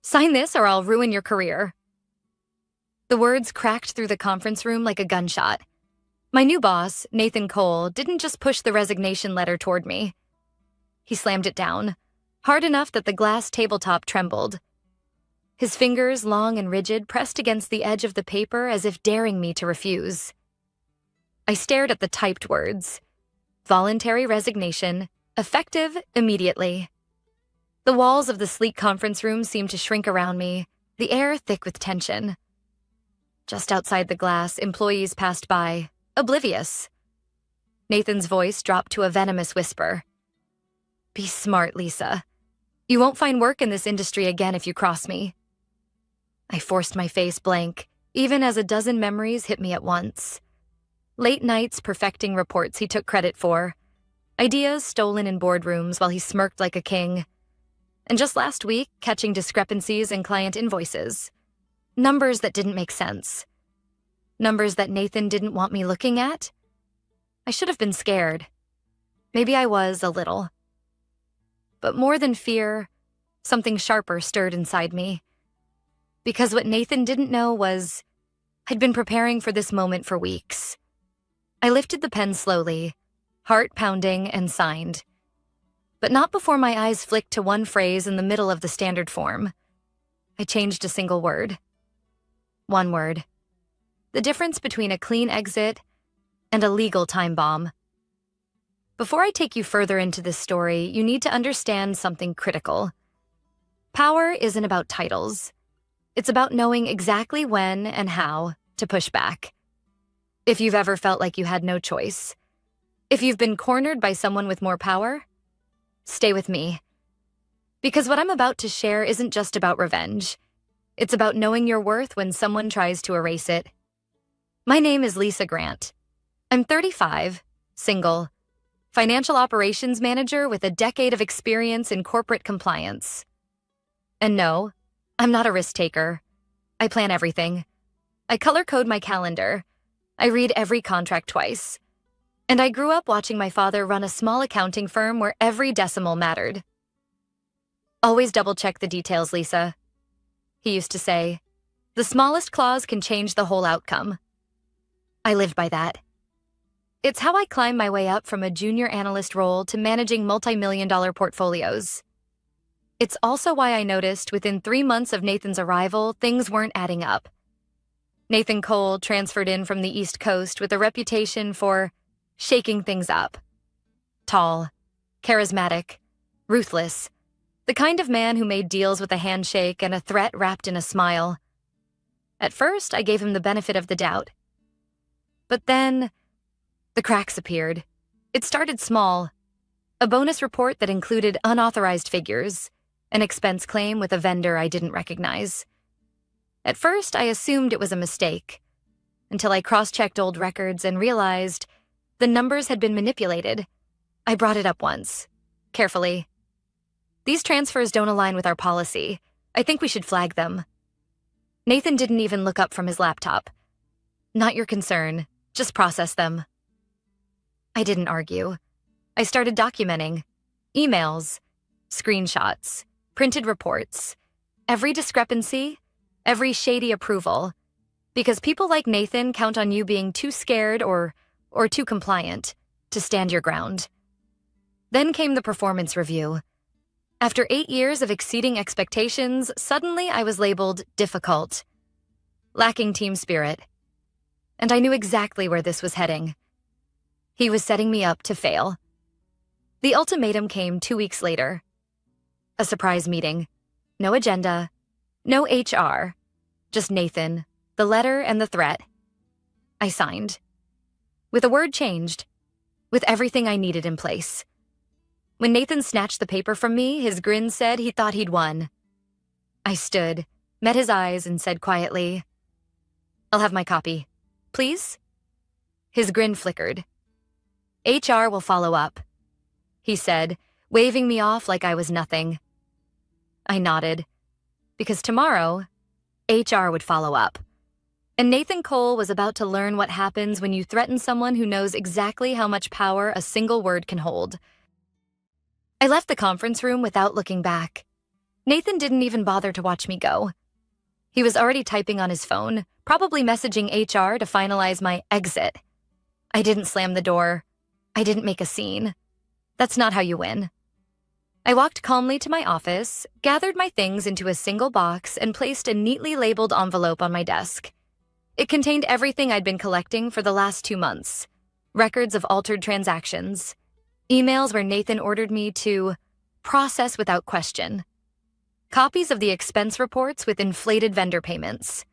Sign this or I'll ruin your career. The words cracked through the conference room like a gunshot. My new boss, Nathan Cole, didn't just push the resignation letter toward me. He slammed it down, hard enough that the glass tabletop trembled. His fingers, long and rigid, pressed against the edge of the paper as if daring me to refuse. I stared at the typed words. Voluntary resignation, effective immediately. The walls of the sleek conference room seemed to shrink around me, the air thick with tension. Just outside the glass, employees passed by, oblivious. Nathan's voice dropped to a venomous whisper. Be smart, Lisa. You won't find work in this industry again if you cross me. I forced my face blank, even as a dozen memories hit me at once. Late nights perfecting reports he took credit for. Ideas stolen in boardrooms while he smirked like a king. And just last week, catching discrepancies in client invoices. Numbers that didn't make sense. Numbers that Nathan didn't want me looking at. I should have been scared. Maybe I was a little. But more than fear, something sharper stirred inside me. Because what Nathan didn't know was, I'd been preparing for this moment for weeks. I lifted the pen slowly, heart pounding, and signed. But not before my eyes flicked to one phrase in the middle of the standard form. I changed a single word. One word. The difference between a clean exit and a legal time bomb. Before I take you further into this story, you need to understand something critical. Power isn't about titles. It's about knowing exactly when and how to push back. If you've ever felt like you had no choice, if you've been cornered by someone with more power, stay with me. Because what I'm about to share isn't just about revenge. It's about knowing your worth when someone tries to erase it. My name is Lisa Grant. I'm 35, single, financial operations manager with a decade of experience in corporate compliance. And no, I'm not a risk taker. I plan everything. I color code my calendar. I read every contract twice. And I grew up watching my father run a small accounting firm where every decimal mattered. Always double-check the details, Lisa. He used to say, the smallest clause can change the whole outcome. I lived by that. It's how I climbed my way up from a junior analyst role to managing multi-million-dollar portfolios. It's also why I noticed within 3 months of Nathan's arrival, things weren't adding up. Nathan Cole transferred in from the East Coast with a reputation for shaking things up. Tall, charismatic, ruthless, the kind of man who made deals with a handshake and a threat wrapped in a smile. At first, I gave him the benefit of the doubt. But then, the cracks appeared. It started small. A bonus report that included unauthorized figures, an expense claim with a vendor I didn't recognize. At first, I assumed it was a mistake, until I cross-checked old records and realized the numbers had been manipulated. I brought it up once, carefully. These transfers don't align with our policy. I think we should flag them. Nathan didn't even look up from his laptop. Not your concern. Just process them. I didn't argue. I started documenting. Emails, screenshots, printed reports, every discrepancy, every shady approval. Because people like Nathan count on you being too scared or too compliant to stand your ground. Then came the performance review. After 8 years of exceeding expectations, suddenly I was labeled difficult, lacking team spirit. And I knew exactly where this was heading. He was setting me up to fail. The ultimatum came 2 weeks later. A surprise meeting. No agenda, no HR, just Nathan, the letter and the threat. I signed. With a word changed, with everything I needed in place. When Nathan snatched the paper from me, his grin said he thought he'd won. I stood, met his eyes, and said quietly, I'll have my copy. Please? His grin flickered. HR will follow up, he said, waving me off like I was nothing. I nodded, because tomorrow, HR would follow up. And Nathan Cole was about to learn what happens when you threaten someone who knows exactly how much power a single word can hold. I left the conference room without looking back. Nathan didn't even bother to watch me go. He was already typing on his phone, probably messaging HR to finalize my exit. I didn't slam the door. I didn't make a scene. That's not how you win. I walked calmly to my office, gathered my things into a single box, and placed a neatly labeled envelope on my desk. It contained everything I'd been collecting for the last 2 months. Records of altered transactions. Emails where Nathan ordered me to process without question. Copies of the expense reports with inflated vendor payments.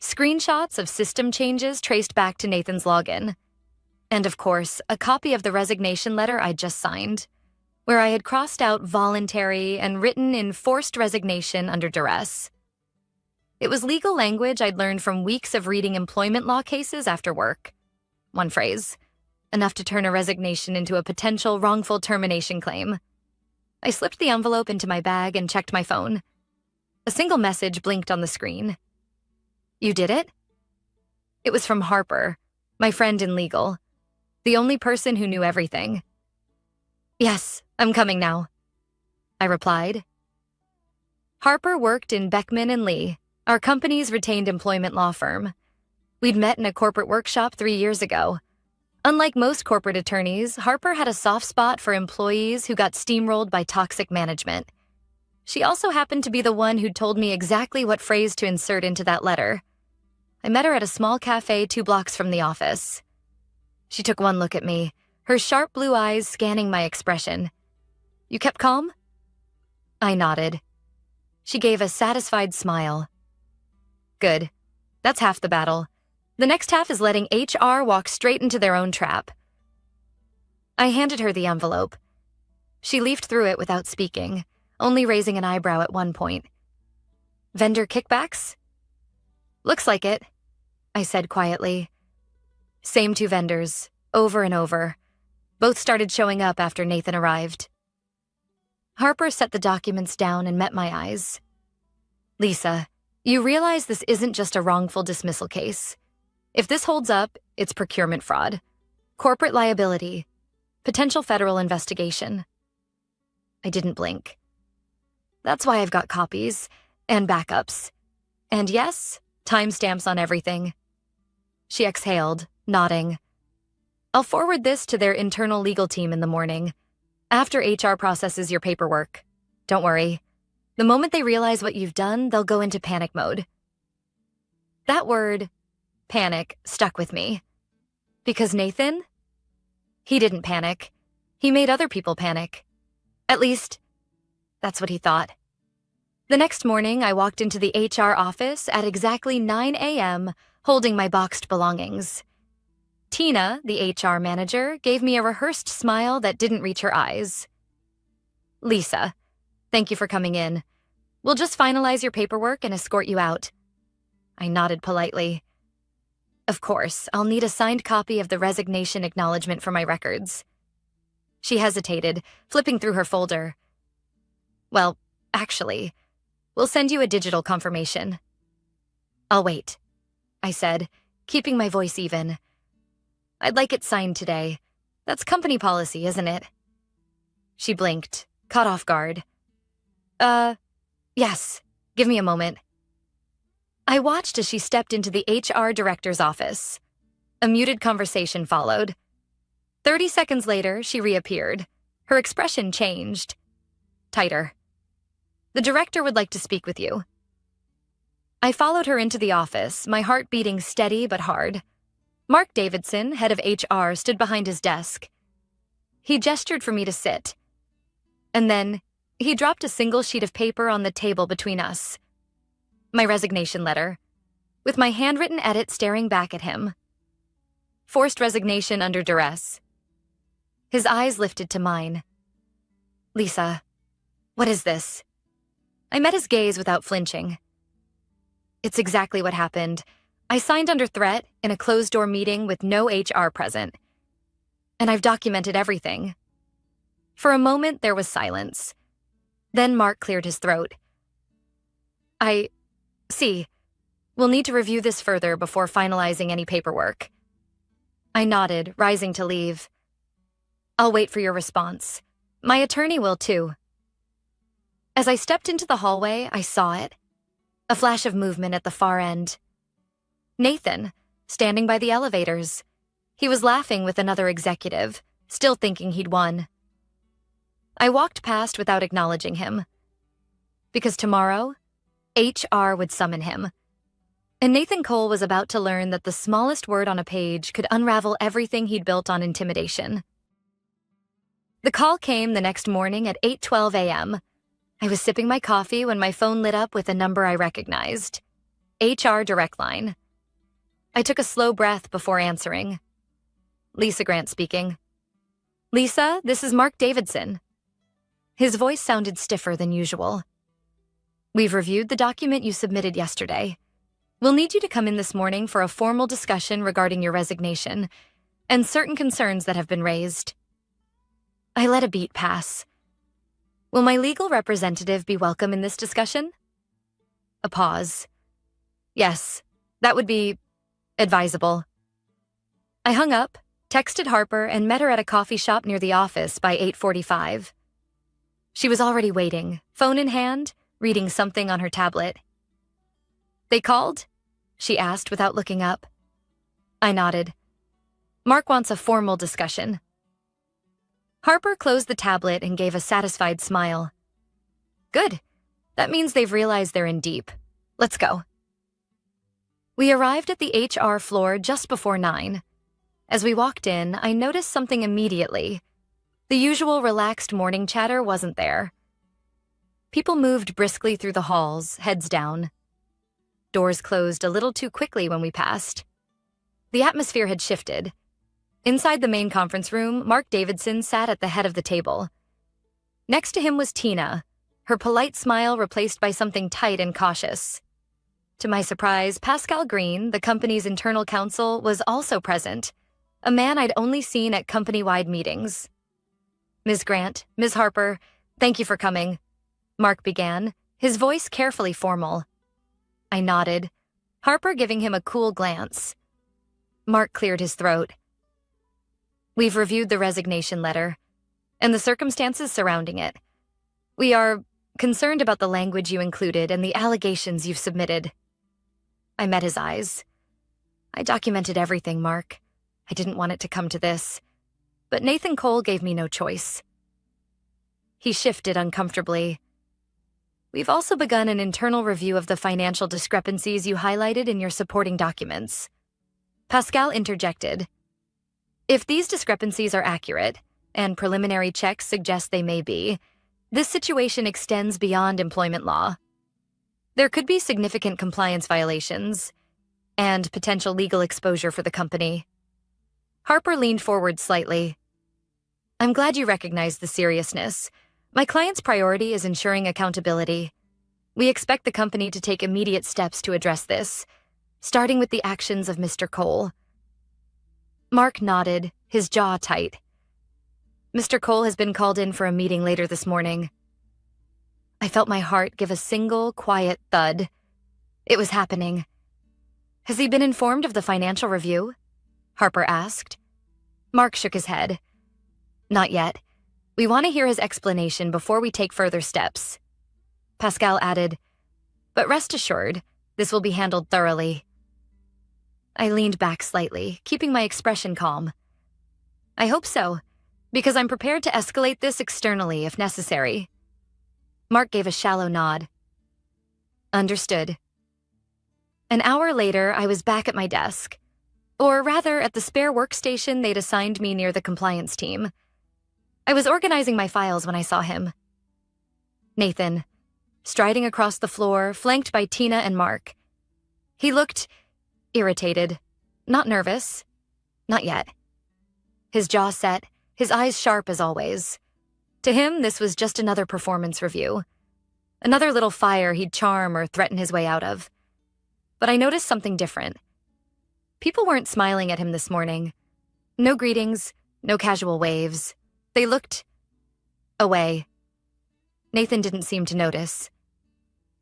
Screenshots of system changes traced back to Nathan's login. And of course, a copy of the resignation letter I'd just signed, where I had crossed out voluntary and written in forced resignation under duress. It was legal language I'd learned from weeks of reading employment law cases after work. One phrase, enough to turn a resignation into a potential wrongful termination claim. I slipped the envelope into my bag and checked my phone. A single message blinked on the screen. "You did it?" It was from Harper, my friend in legal, the only person who knew everything. "Yes, I'm coming now," I replied. Harper worked in Beckman and Lee, our company's retained employment law firm. We'd met in a corporate workshop 3 years ago. Unlike most corporate attorneys, Harper had a soft spot for employees who got steamrolled by toxic management. She also happened to be the one who'd told me exactly what phrase to insert into that letter. I met her at a small cafe 2 blocks from the office. She took one look at me, her sharp blue eyes scanning my expression. "You kept calm?" I nodded. She gave a satisfied smile. "Good. That's half the battle. The next half is letting HR walk straight into their own trap." I handed her the envelope. She leafed through it without speaking, only raising an eyebrow at one point. "Vendor kickbacks?" "Looks like it," I said quietly. Same 2 vendors, over and over. Both started showing up after Nathan arrived. Harper set the documents down and met my eyes. "Lisa, you realize this isn't just a wrongful dismissal case. If this holds up, it's procurement fraud, corporate liability, potential federal investigation." I didn't blink. "That's why I've got copies and backups. And yes, timestamps on everything." She exhaled, nodding. "I'll forward this to their internal legal team in the morning, after HR processes your paperwork. Don't worry. The moment they realize what you've done, they'll go into panic mode." That word, panic, stuck with me. Because Nathan? He didn't panic. He made other people panic. At least, that's what he thought. The next morning, I walked into the HR office at exactly 9 a.m., holding my boxed belongings. Tina, the HR manager, gave me a rehearsed smile that didn't reach her eyes. "Lisa, thank you for coming in. We'll just finalize your paperwork and escort you out." I nodded politely. "Of course, I'll need a signed copy of the resignation acknowledgement for my records." She hesitated, flipping through her folder. "Well, actually, we'll send you a digital confirmation." "I'll wait," I said, keeping my voice even. "I'd like it signed today. That's company policy, isn't it?" She blinked, caught off guard. Yes. Give me a moment." I watched as she stepped into the HR director's office. A muted conversation followed. 30 seconds later, she reappeared. Her expression changed. Tighter. "The director would like to speak with you." I followed her into the office, my heart beating steady but hard. Mark Davidson, head of HR, stood behind his desk. He gestured for me to sit. And then, he dropped a single sheet of paper on the table between us. My resignation letter, with my handwritten edit staring back at him. Forced resignation under duress. His eyes lifted to mine. "Lisa, what is this?" I met his gaze without flinching. "It's exactly what happened. I signed under threat in a closed-door meeting with no HR present. And I've documented everything." For a moment, there was silence. Then Mark cleared his throat. See, we'll need to review this further before finalizing any paperwork." I nodded, rising to leave. "I'll wait for your response. My attorney will too." As I stepped into the hallway, I saw it. A flash of movement at the far end. Nathan, standing by the elevators. He was laughing with another executive, still thinking he'd won. I walked past without acknowledging him. Because tomorrow, HR would summon him. And Nathan Cole was about to learn that the smallest word on a page could unravel everything he'd built on intimidation. The call came the next morning at 8:12 a.m. I was sipping my coffee when my phone lit up with a number I recognized. HR Direct Line. I took a slow breath before answering. Lisa Grant speaking. Lisa, this is Mark Davidson. His voice sounded stiffer than usual. We've reviewed the document you submitted yesterday. We'll need you to come in this morning for a formal discussion regarding your resignation and certain concerns that have been raised. I let a beat pass. Will my legal representative be welcome in this discussion? A pause. Yes, that would be advisable. I hung up, texted Harper, and met her at a coffee shop near the office by 8:45. She was already waiting, phone in hand, reading something on her tablet. They called? She asked without looking up. I nodded. Mark wants a formal discussion. Harper closed the tablet and gave a satisfied smile. Good. That means they've realized they're in deep. Let's go. We arrived at the HR floor just before 9. As we walked in, I noticed something immediately. The usual relaxed morning chatter wasn't there. People moved briskly through the halls, heads down. Doors closed a little too quickly when we passed. The atmosphere had shifted. Inside the main conference room, Mark Davidson sat at the head of the table. Next to him was Tina, her polite smile replaced by something tight and cautious. To my surprise, Pascal Green, the company's internal counsel, was also present, a man I'd only seen at company-wide meetings. Ms. Grant, Ms. Harper, thank you for coming, Mark began, his voice carefully formal. I nodded, Harper giving him a cool glance. Mark cleared his throat. We've reviewed the resignation letter and the circumstances surrounding it. We are concerned about the language you included and the allegations you've submitted. I met his eyes. I documented everything, Mark. I didn't want it to come to this, but Nathan Cole gave me no choice. He shifted uncomfortably. We've also begun an internal review of the financial discrepancies you highlighted in your supporting documents. Pascal interjected. If these discrepancies are accurate, and preliminary checks suggest they may be, this situation extends beyond employment law. There could be significant compliance violations and potential legal exposure for the company. Harper leaned forward slightly. I'm glad you recognize the seriousness. My client's priority is ensuring accountability. We expect the company to take immediate steps to address this, starting with the actions of Mr. Cole. Mark nodded, his jaw tight. Mr. Cole has been called in for a meeting later this morning. I felt my heart give a single, quiet thud. It was happening. Has he been informed of the financial review? Harper asked. Mark shook his head. Not yet. We want to hear his explanation before we take further steps. Pascal added, but rest assured, this will be handled thoroughly. I leaned back slightly, keeping my expression calm. I hope so, because I'm prepared to escalate this externally if necessary. Mark gave a shallow nod. Understood. An hour later, I was back at my desk, or rather at the spare workstation they'd assigned me near the compliance team. I was organizing my files when I saw him. Nathan, striding across the floor, flanked by Tina and Mark. He looked irritated, not nervous, not yet. His jaw set, his eyes sharp as always. To him, this was just another performance review. Another little fire he'd charm or threaten his way out of. But I noticed something different. People weren't smiling at him this morning. No greetings, no casual waves. They looked away. Nathan didn't seem to notice.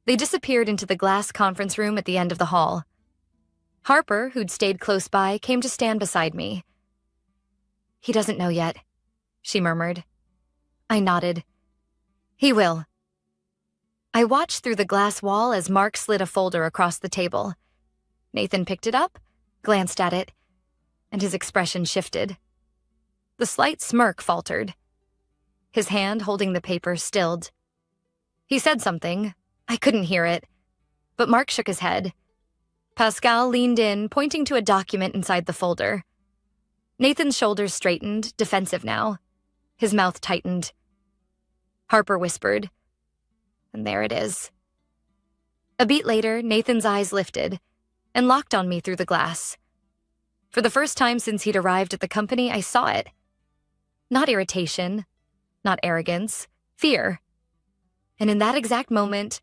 They disappeared into the glass conference room at the end of the hall. Harper, who'd stayed close by, came to stand beside me. He doesn't know yet, she murmured. I nodded. He will. I watched through the glass wall as Mark slid a folder across the table. Nathan picked it up, glanced at it, and his expression shifted. The slight smirk faltered. His hand holding the paper stilled. He said something. I couldn't hear it, but Mark shook his head. Pascal leaned in, pointing to a document inside the folder. Nathan's shoulders straightened, defensive now. His mouth tightened. Harper whispered, "And there it is." A beat later, Nathan's eyes lifted and locked on me through the glass. For the first time since he'd arrived at the company, I saw it. Not irritation, not arrogance, fear. And in that exact moment,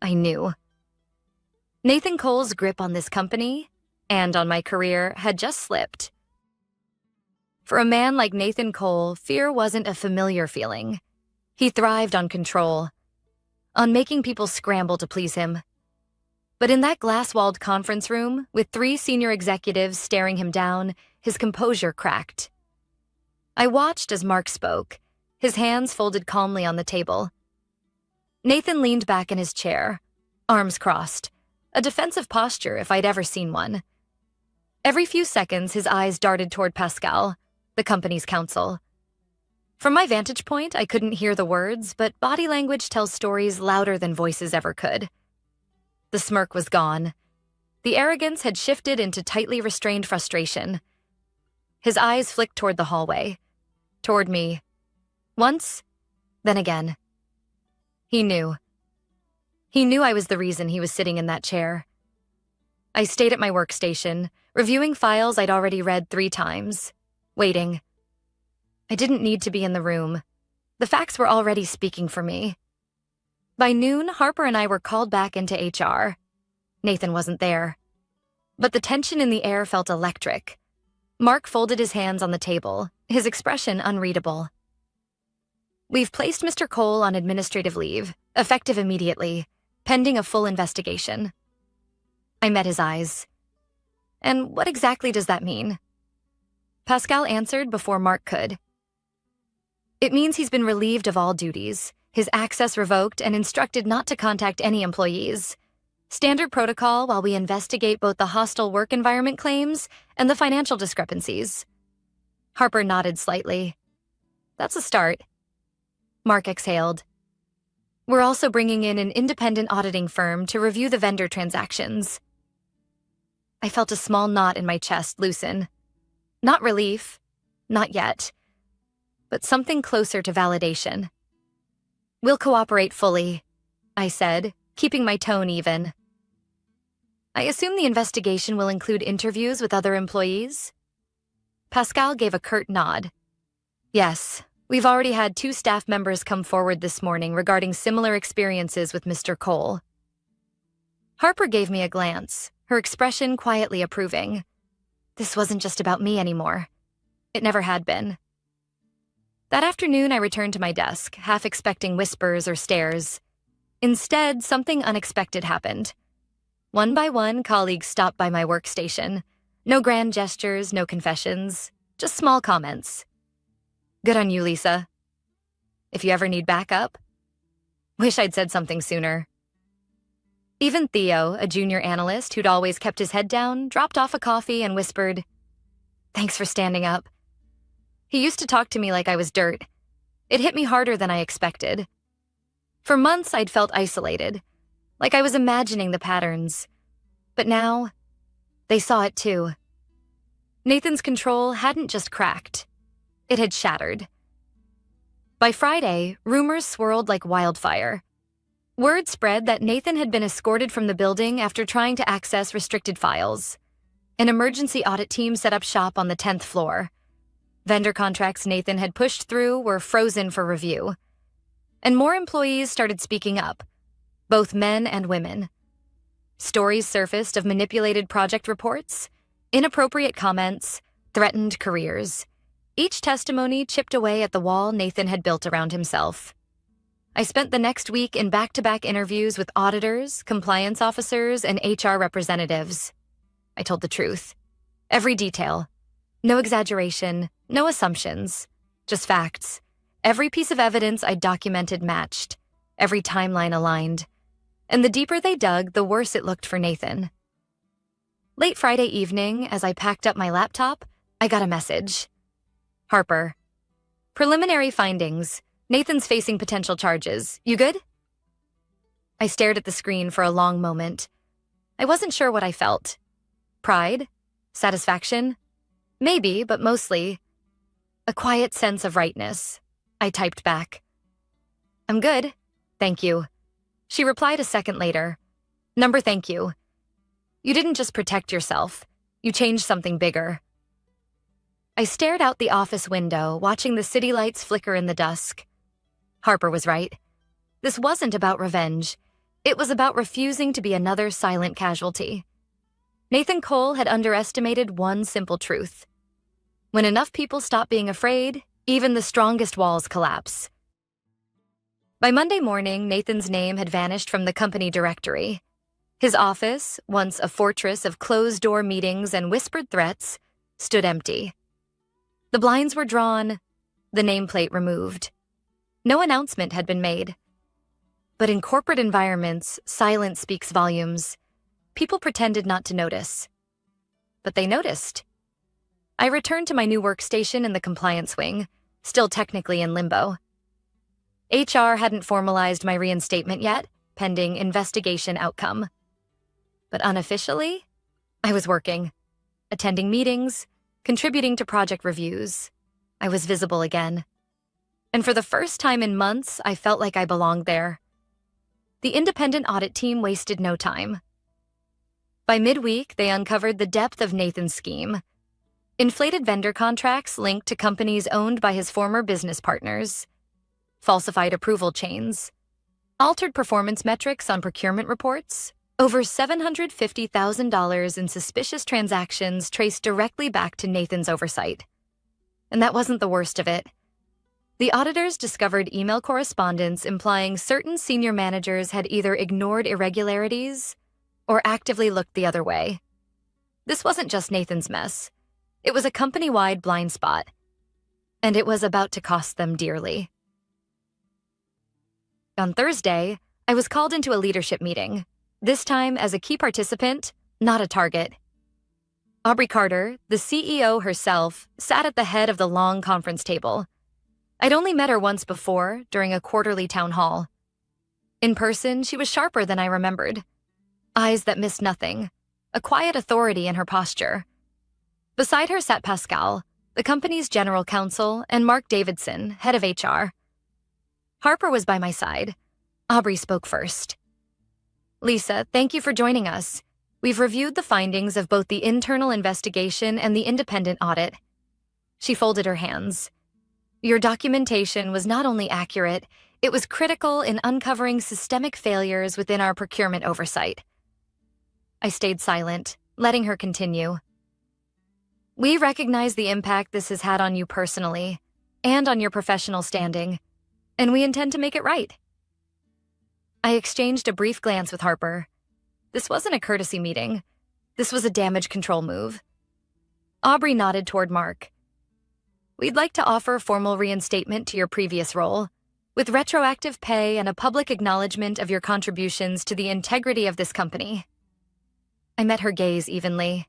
I knew. Nathan Cole's grip on this company, and on my career, had just slipped. For a man like Nathan Cole, fear wasn't a familiar feeling. He thrived on control, on making people scramble to please him. But in that glass-walled conference room, with 3 senior executives staring him down, his composure cracked. I watched as Mark spoke, his hands folded calmly on the table. Nathan leaned back in his chair, arms crossed, a defensive posture if I'd ever seen one. Every few seconds, his eyes darted toward Pascal, the company's counsel. From my vantage point, I couldn't hear the words, but body language tells stories louder than voices ever could. The smirk was gone. The arrogance had shifted into tightly restrained frustration. His eyes flicked toward the hallway, toward me. Once, then again. He knew. He knew I was the reason he was sitting in that chair. I stayed at my workstation, reviewing files I'd already read 3 times, waiting. I didn't need to be in the room. The facts were already speaking for me. By noon, Harper and I were called back into HR. Nathan wasn't there. But the tension in the air felt electric. Mark folded his hands on the table, his expression unreadable. "We've placed Mr. Cole on administrative leave, effective immediately, pending a full investigation." I met his eyes. "And what exactly does that mean?" Pascal answered before Mark could. "It means he's been relieved of all duties, his access revoked, and instructed not to contact any employees. Standard protocol while we investigate both the hostile work environment claims and the financial discrepancies." Harper nodded slightly. "That's a start." Mark exhaled. "We're also bringing in an independent auditing firm to review the vendor transactions." I felt a small knot in my chest loosen. Not relief, not yet, but something closer to validation. "We'll cooperate fully," I said, keeping my tone even. "I assume the investigation will include interviews with other employees?" Pascal gave a curt nod. "Yes, we've already had 2 staff members come forward this morning regarding similar experiences with Mr. Cole." Harper gave me a glance, her expression quietly approving. This wasn't just about me anymore. It never had been. That afternoon, I returned to my desk, half expecting whispers or stares. Instead, something unexpected happened. One by one, colleagues stopped by my workstation. No grand gestures, no confessions, just small comments. "Good on you, Lisa. If you ever need backup." Wish I'd said something sooner. Even Theo, a junior analyst who'd always kept his head down, dropped off a coffee and whispered, "Thanks for standing up." He used to talk to me like I was dirt. It hit me harder than I expected. For months, I'd felt isolated, like I was imagining the patterns. But now, they saw it too. Nathan's control hadn't just cracked. It had shattered. By Friday, rumors swirled like wildfire. Word spread that Nathan had been escorted from the building after trying to access restricted files. An emergency audit team set up shop on the 10th floor. Vendor contracts Nathan had pushed through were frozen for review. And more employees started speaking up, both men and women. Stories surfaced of manipulated project reports, inappropriate comments, threatened careers. Each testimony chipped away at the wall Nathan had built around himself. I spent the next week in back-to-back interviews with auditors, compliance officers, and HR representatives. I told the truth. Every detail. No exaggeration, no assumptions. Just facts. Every piece of evidence I documented matched. Every timeline aligned. And the deeper they dug, the worse it looked for Nathan. Late Friday evening, as I packed up my laptop, I got a message. Harper. Preliminary findings. Nathan's facing potential charges. You good? I stared at the screen for a long moment. I wasn't sure what I felt. Pride? Satisfaction? Maybe, but mostly a quiet sense of rightness. I typed back. I'm good. Thank you. She replied a second later. Number thank you. You didn't just protect yourself. You changed something bigger. I stared out the office window, watching the city lights flicker in the dusk. Harper was right. This wasn't about revenge. It was about refusing to be another silent casualty. Nathan Cole had underestimated one simple truth. When enough people stop being afraid, even the strongest walls collapse. By Monday morning, Nathan's name had vanished from the company directory. His office, once a fortress of closed-door meetings and whispered threats, stood empty. The blinds were drawn, the nameplate removed. No announcement had been made. But in corporate environments, silence speaks volumes. People pretended not to notice. But they noticed. I returned to my new workstation in the compliance wing, still technically in limbo. HR hadn't formalized my reinstatement yet, pending investigation outcome. But unofficially, I was working, attending meetings, contributing to project reviews. I was visible again. And for the first time in months, I felt like I belonged there. The independent audit team wasted no time. By midweek, they uncovered the depth of Nathan's scheme. Inflated vendor contracts linked to companies owned by his former business partners. Falsified approval chains. Altered performance metrics on procurement reports. Over $750,000 in suspicious transactions traced directly back to Nathan's oversight. And that wasn't the worst of it. The auditors discovered email correspondence implying certain senior managers had either ignored irregularities or actively looked the other way. This wasn't just Nathan's mess. It was a company-wide blind spot. And it was about to cost them dearly. On Thursday, I was called into a leadership meeting, this time as a key participant, not a target. Aubrey Carter, the CEO herself, sat at the head of the long conference table. I'd only met her once before, during a quarterly town hall. In person, she was sharper than I remembered. Eyes that missed nothing, a quiet authority in her posture. Beside her sat Pascal, the company's general counsel, and Mark Davidson, head of HR. Harper was by my side. Aubrey spoke first. Lisa, thank you for joining us. We've reviewed the findings of both the internal investigation and the independent audit. She folded her hands. Your documentation was not only accurate, it was critical in uncovering systemic failures within our procurement oversight. I stayed silent, letting her continue. We recognize the impact this has had on you personally and on your professional standing, and we intend to make it right. I exchanged a brief glance with Harper. This wasn't a courtesy meeting. This was a damage control move. Aubrey nodded toward Mark. We'd like to offer formal reinstatement to your previous role, with retroactive pay and a public acknowledgement of your contributions to the integrity of this company. I met her gaze evenly.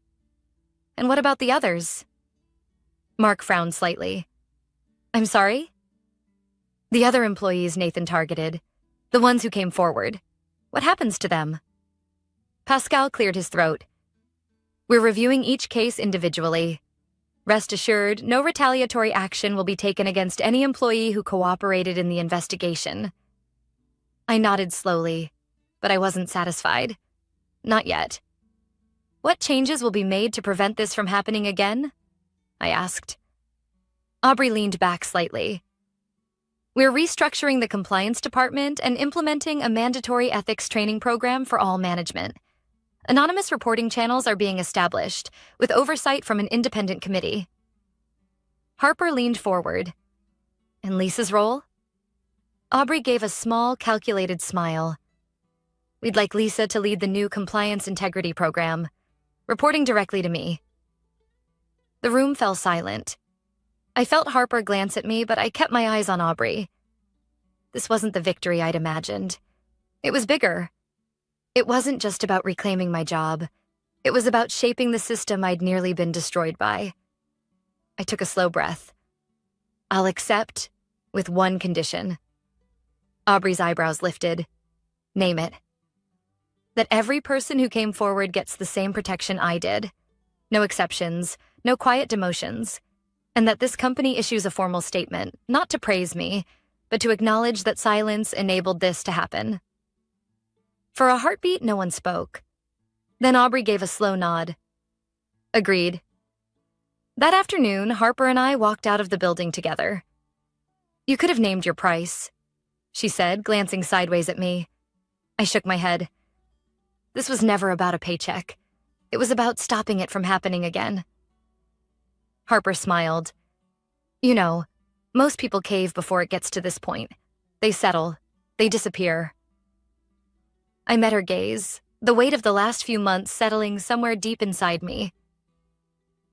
And what about the others? Mark frowned slightly. I'm sorry? The other employees Nathan targeted, the ones who came forward. What happens to them? Pascal cleared his throat. We're reviewing each case individually. Rest assured, no retaliatory action will be taken against any employee who cooperated in the investigation. I nodded slowly, but I wasn't satisfied. Not yet. What changes will be made to prevent this from happening again? I asked. Aubrey leaned back slightly. We're restructuring the compliance department and implementing a mandatory ethics training program for all management. Anonymous reporting channels are being established, with oversight from an independent committee. Harper leaned forward. And Lisa's role? Aubrey gave a small, calculated smile. We'd like Lisa to lead the new compliance integrity program, reporting directly to me. The room fell silent. I felt Harper glance at me, but I kept my eyes on Aubrey. This wasn't the victory I'd imagined. It was bigger. It wasn't just about reclaiming my job. It was about shaping the system I'd nearly been destroyed by. I took a slow breath. I'll accept with one condition. Aubrey's eyebrows lifted. Name it. That every person who came forward gets the same protection I did. No exceptions, no quiet demotions. And that this company issues a formal statement, not to praise me, but to acknowledge that silence enabled this to happen. For a heartbeat, no one spoke. Then Aubrey gave a slow nod. Agreed. That afternoon, Harper and I walked out of the building together. You could have named your price, she said, glancing sideways at me. I shook my head. This was never about a paycheck. It was about stopping it from happening again. Harper smiled. You know, most people cave before it gets to this point. They settle. They disappear. I met her gaze, the weight of the last few months settling somewhere deep inside me.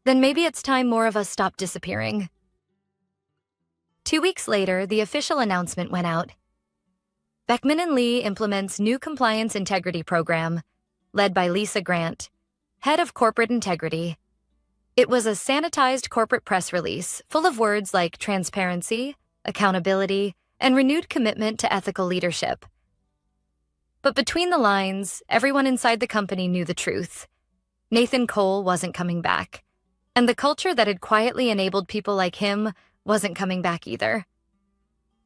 Then maybe it's time more of us stop disappearing. 2 weeks later, the official announcement went out. Beckman & Lee implements new compliance integrity program, led by Lisa Grant, head of corporate integrity. It was a sanitized corporate press release full of words like transparency, accountability, and renewed commitment to ethical leadership. But between the lines, everyone inside the company knew the truth. Nathan Cole wasn't coming back, and the culture that had quietly enabled people like him wasn't coming back either.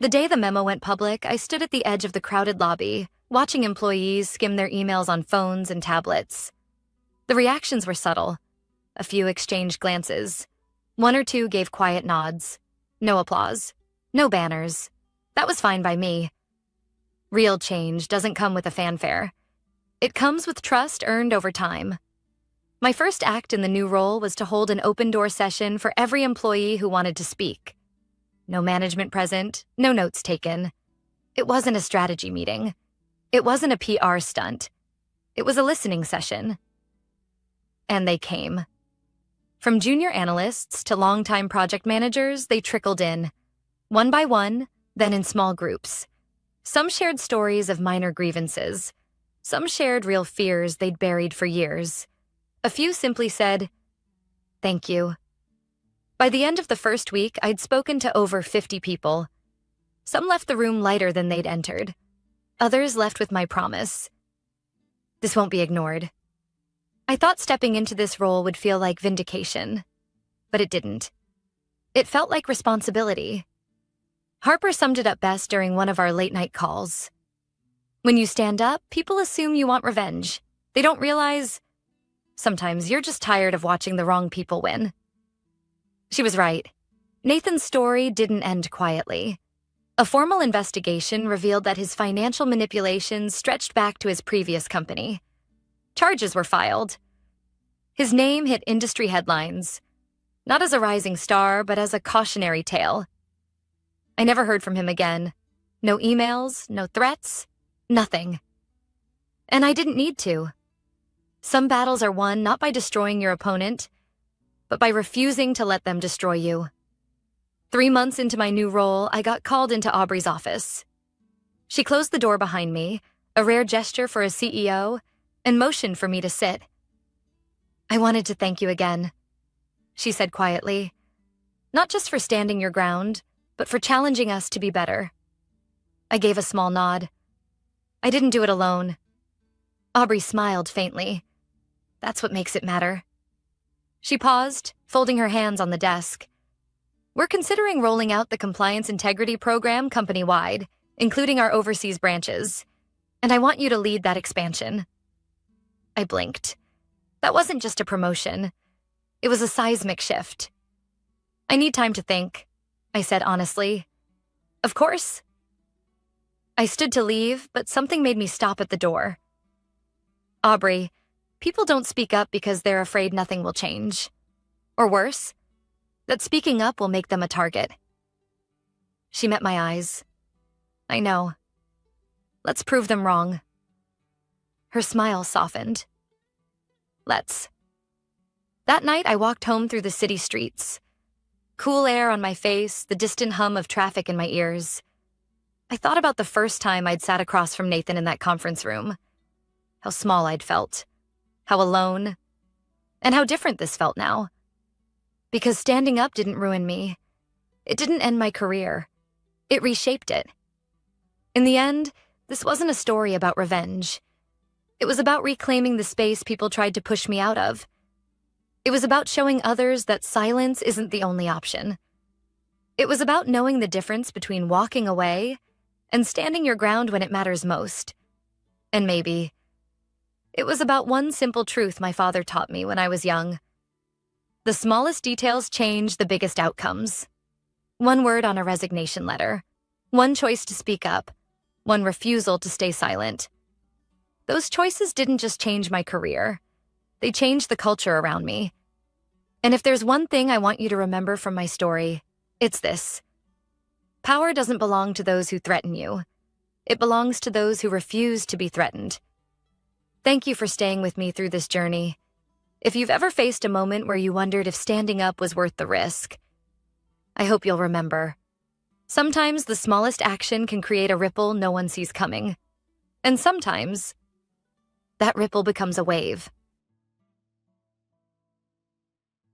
The day the memo went public, I stood at the edge of the crowded lobby, watching employees skim their emails on phones and tablets. The reactions were subtle. A few exchanged glances. 1 or 2 gave quiet nods. No applause. No banners. That was fine by me. Real change doesn't come with a fanfare. It comes with trust earned over time. My first act in the new role was to hold an open-door session for every employee who wanted to speak. No management present, no notes taken. It wasn't a strategy meeting. It wasn't a PR stunt. It was a listening session. And they came. From junior analysts to longtime project managers, they trickled in. One by one, then in small groups. Some shared stories of minor grievances. Some shared real fears they'd buried for years. A few simply said, "Thank you." By the end of the first week, I'd spoken to over 50 people. Some left the room lighter than they'd entered. Others left with my promise. This won't be ignored. I thought stepping into this role would feel like vindication, but it didn't. It felt like responsibility. Harper summed it up best during one of our late-night calls. When you stand up, people assume you want revenge. They don't realize sometimes you're just tired of watching the wrong people win. She was right. Nathan's story didn't end quietly. A formal investigation revealed that his financial manipulations stretched back to his previous company. Charges were filed. His name hit industry headlines, not as a rising star, but as a cautionary tale. I never heard from him again. No emails, no threats, nothing. And I didn't need to. Some battles are won not by destroying your opponent, but by refusing to let them destroy you. 3 months into my new role, I got called into Aubrey's office. She closed the door behind me, a rare gesture for a CEO, and motioned for me to sit. "I wanted to thank you again," she said quietly. "Not just for standing your ground, but for challenging us to be better." I gave a small nod. I didn't do it alone. Aubrey smiled faintly. "That's what makes it matter." She paused, folding her hands on the desk. "We're considering rolling out the compliance integrity program company-wide, including our overseas branches, and I want you to lead that expansion." I blinked. That wasn't just a promotion. It was a seismic shift. "I need time to think," I said honestly. "Of course." I stood to leave, but something made me stop at the door. "Aubrey, people don't speak up because they're afraid nothing will change. Or worse, that speaking up will make them a target." She met my eyes. "I know. Let's prove them wrong." Her smile softened. "Let's." That night, I walked home through the city streets. Cool air on my face, the distant hum of traffic in my ears. I thought about the first time I'd sat across from Nathan in that conference room. how small I'd felt, how alone, and how different this felt now. Because standing up didn't ruin me. It didn't end my career. It reshaped it. In the end, this wasn't a story about revenge. It was about reclaiming the space people tried to push me out of. It was about showing others that silence isn't the only option. It was about knowing the difference between walking away and standing your ground when it matters most. And maybe it was about one simple truth my father taught me when I was young. The smallest details change the biggest outcomes. One word on a resignation letter, one choice to speak up, one refusal to stay silent. Those choices didn't just change my career. They changed the culture around me. And if there's one thing I want you to remember from my story, it's this. Power doesn't belong to those who threaten you. It belongs to those who refuse to be threatened. Thank you for staying with me through this journey. If you've ever faced a moment where you wondered if standing up was worth the risk, I hope you'll remember. Sometimes the smallest action can create a ripple no one sees coming. And sometimes that ripple becomes a wave.